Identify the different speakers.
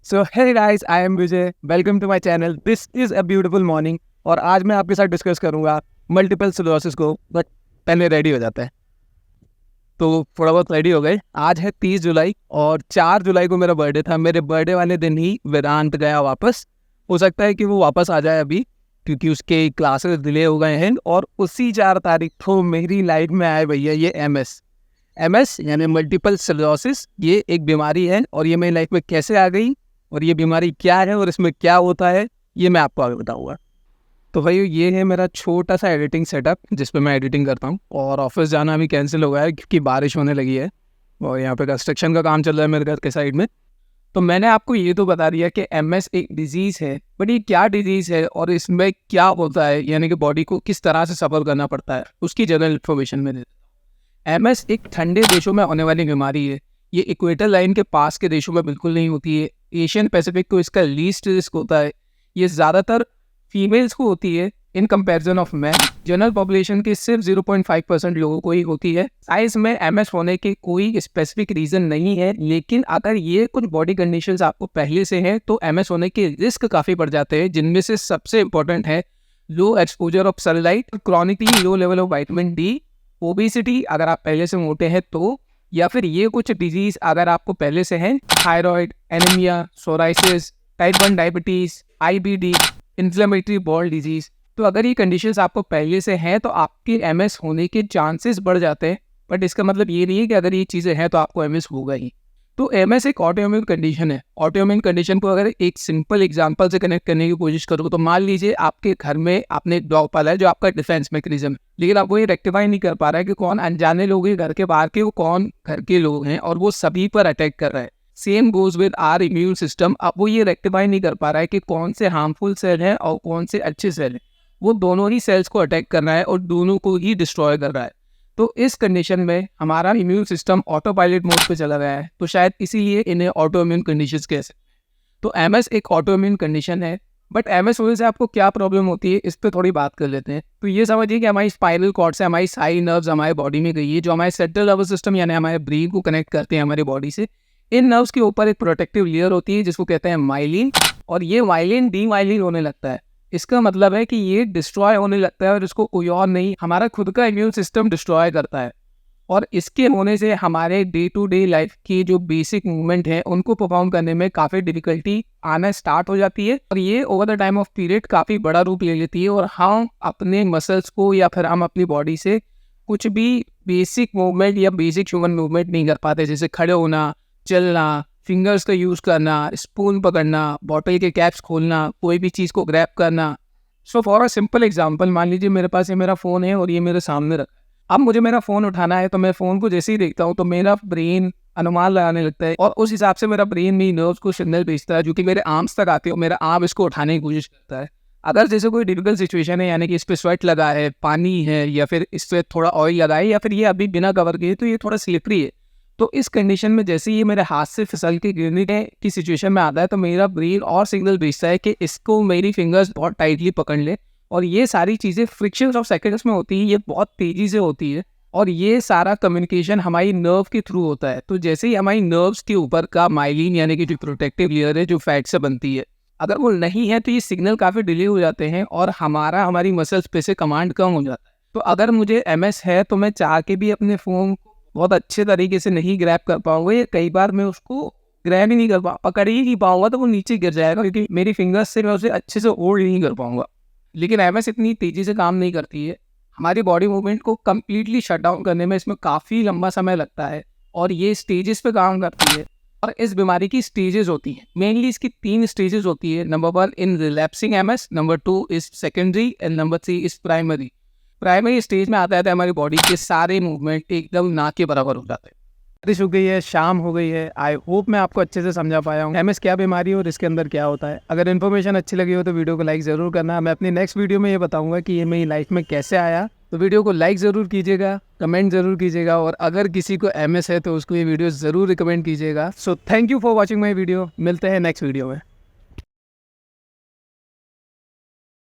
Speaker 1: So hey guys, I am Vijay. Welcome to my channel. This is a beautiful morning. और आज मैं आपके साथ डिस्कस करूंगा मल्टीपल स्क्लेरोसिस को। बट पहले रेडी हो जाते हैं। तो थोड़ा बहुत रेडी हो गए। आज है 30 जुलाई और 4 जुलाई को मेरा बर्थडे था। मेरे बर्थडे वाले दिन ही वेदांत गया वापस। हो सकता है कि वो वापस आ जाए अभी, क्योंकि उसके क्लासेस डिले हो गए हैं। और उसी 4 तारीख को मेरी लाइफ में आए भैया ये एमएस यानी मल्टीपल स्क्लेरोसिस। ये एक बीमारी है और ये मेरी लाइफ में कैसे आ गई और ये बीमारी क्या है और इसमें क्या होता है, ये मैं आपको आगे बताऊंगा। तो भाई ये है मेरा छोटा सा एडिटिंग सेटअप जिस पे मैं एडिटिंग करता हूँ। और ऑफिस जाना भी कैंसिल हो गया है क्योंकि बारिश होने लगी है और यहाँ पे कंस्ट्रक्शन का काम चल रहा है मेरे घर के साइड में। तो मैंने आपको ये तो बता दिया कि एमएस एक डिजीज़ है, बट ये क्या डिजीज़ है और इसमें क्या होता है, यानी कि बॉडी को किस तरह से सफ़र करना पड़ता है, उसकी जनरल इन्फॉर्मेशन में दे। एमएस एक ठंडे देशों में होने वाली बीमारी है। ये इक्वेटर लाइन के पास के देशों में बिल्कुल नहीं होती है। एशियन पैसिफिक को इसका लीस्ट रिस्क होता है। ये ज़्यादातर फीमेल्स को होती है in comparison of man. General population के सिर्फ 0.5% लोगों को ही होती है। साइज में एमएस होने के कोई स्पेसिफिक रीज़न नहीं है, लेकिन अगर ये कुछ बॉडी कंडीशंस आपको पहले से हैं तो एमएस होने के रिस्क काफ़ी बढ़ जाते हैं, जिनमें से सबसे इंपॉर्टेंट है low exposure of sunlight, chronically low level of vitamin D, obesity अगर आप पहले से मोटे हैं तो, या फिर ये कुछ डिजीज़ अगर आपको पहले से हैं, thyroid, anaemia, psoriasis, type 1 diabetes, IBD, inflammatory ball disease. तो अगर ये कंडीशंस आपको पहले से हैं तो आपके एमएस होने के चांसेस बढ़ जाते हैं। बट इसका मतलब ये नहीं है कि अगर ये चीज़ें हैं तो आपको एमएस होगा ही। तो एमएस एक ऑटोइम्यून कंडीशन है। ऑटोइम्यून कंडीशन को अगर एक सिंपल एग्जांपल से कनेक्ट करने की कोशिश करूँ तो मान लीजिए आपके घर में आपने एक डॉग पाला है जो आपका डिफेंस मैकेनिज्म है, लेकिन आप वो ये रेक्टिफाई नहीं कर पा रहा है कि कौन अनजाने लोग हैं घर के बाहर के, वो कौन घर के लोग हैं और वो सभी पर अटैक कर रहा है। Same goes with our immune system. अब वो ये रेक्टिफाई नहीं कर पा रहा है कि कौन से हार्मफुल सेल हैं और कौन से अच्छे सेल हैं। वो दोनों ही सेल्स को अटैक कर रहा है और दोनों को ही डिस्ट्रॉय कर रहा है। तो इस कंडीशन में हमारा immune system auto pilot mode पे चला गया है, तो शायद इसीलिए इन्हें ऑटो इम्यून कंडीशंस कह सकते हैं। तो एमएस एक ऑटो इम्यून कंडीशन है। बट एमएस होने से आपको क्या प्रॉब्लम होती है, इस पर थोड़ी बात कर लेते हैं। तो ये समझिए कि हमारी स्पाइनल कॉर्ड से हमारी सारी नर्व्स हमारे बॉडी में गई है, जो हमारे सेंट्रल नर्वस सिस्टम यानी हमारे ब्रेन को कनेक्ट करते हैं हमारी बॉडी से। इन नर्व्स के ऊपर एक प्रोटेक्टिव लेयर होती है जिसको कहते हैं माइलिन, और ये माइलिन डीमाइलिन होने लगता है। इसका मतलब है कि ये डिस्ट्रॉय होने लगता है और इसको कोई और नहीं, हमारा खुद का इम्यून सिस्टम डिस्ट्रॉय करता है। और इसके होने से हमारे डे टू डे लाइफ की जो बेसिक मूवमेंट है उनको परफॉर्म करने में काफ़ी डिफिकल्टी आना स्टार्ट हो जाती है। और ये over the time of period काफ़ी बड़ा रूप ले लेती है और हम अपने मसल्स को या फिर हम अपनी बॉडी से कुछ भी बेसिक मूवमेंट या बेसिक ह्यूमन मूवमेंट नहीं कर पाते, जैसे खड़े होना, चलना, फिंगर्स का यूज़ करना, स्पून पकड़ना, बॉटल के कैप्स खोलना, कोई भी चीज़ को ग्रैब करना। So for a simple example, मान लीजिए मेरे पास ये मेरा फ़ोन है और ये मेरे सामने रखा है। अब मुझे मेरा फ़ोन उठाना है तो मैं फ़ोन को जैसे ही देखता हूँ तो मेरा ब्रेन अनुमान लगाने लगता है और उस हिसाब से मेरा ब्रेन मेरी नर्व्स को सिग्नल भेजता है जो कि मेरे आर्म्स तक आते हैं और मेरा आर्म इसको उठाने की कोशिश करता है। अगर जैसे कोई डिफिकल्ट सिचुएशन है, यानी कि इस पर स्वेट लगा है, पानी है, या फिर इस पर थोड़ा ऑयल लगा है, या फिर ये अभी बिना कवर के तो ये थोड़ा स्लिपरी है, तो इस कंडीशन में जैसे ये मेरे हाथ से फिसल के गिरने की सिचुएशन में आता है तो मेरा ब्रेन और सिग्नल भेजता है कि इसको मेरी फिंगर्स बहुत टाइटली पकड़ ले। और ये सारी चीज़ें फ्रिक्शन ऑफ सेकंड्स में होती है, ये बहुत तेज़ी से होती है और ये सारा कम्युनिकेशन हमारी नर्व के थ्रू होता है। तो जैसे ही हमारी नर्व्स के ऊपर का माइलिन यानी कि जो प्रोटेक्टिव लेयर है जो फैट से बनती है, अगर वो नहीं है तो ये सिग्नल काफ़ी डिले हो जाते हैं और हमारी मसल्स पे से कमांड कम हो जाता है। तो अगर मुझे एमएस है तो मैं चाह के भी अपने फ़ोन को बहुत अच्छे तरीके से नहीं ग्रैब कर पाऊंगा, या कई बार मैं उसको ग्रैब ही नहीं कर पकड़ ही नहीं पाऊंगा, तो वो नीचे गिर जाएगा क्योंकि मेरी फिंगर्स से मैं उसे अच्छे से होल्ड नहीं कर पाऊंगा। लेकिन एमएस इतनी तेज़ी से काम नहीं करती है। हमारी बॉडी मूवमेंट को कम्प्लीटली शट डाउन करने में इसमें काफ़ी लंबा समय लगता है और ये स्टेजेस पे काम करती है। और इस बीमारी की स्टेजेस होती हैं, मेनली इसकी 3 स्टेजेस होती है। Number 1 in relapsing MS, number 2 is secondary and number 3 is primary. Primary stage में आता है तो हमारी बॉडी के सारे मूवमेंट एकदम ना के बराबर हो जाते हैं। बारिश हो गई है, शाम हो गई है। आई होप मैं आपको अच्छे से समझा पाया हूँ एमएस क्या बीमारी है और इसके अंदर क्या होता है। अगर इन्फॉर्मेशन अच्छी लगी हो तो वीडियो को लाइक ज़रूर करना। मैं अपनी नेक्स्ट वीडियो में ये बताऊंगा कि ये मेरी लाइफ में कैसे आया। तो वीडियो को लाइक ज़रूर कीजिएगा, कमेंट ज़रूर कीजिएगा, और अगर किसी को एमएस है तो उसको ये वीडियो ज़रूर रिकमेंड कीजिएगा। So thank you for watching my video. मिलते हैं नेक्स्ट वीडियो में।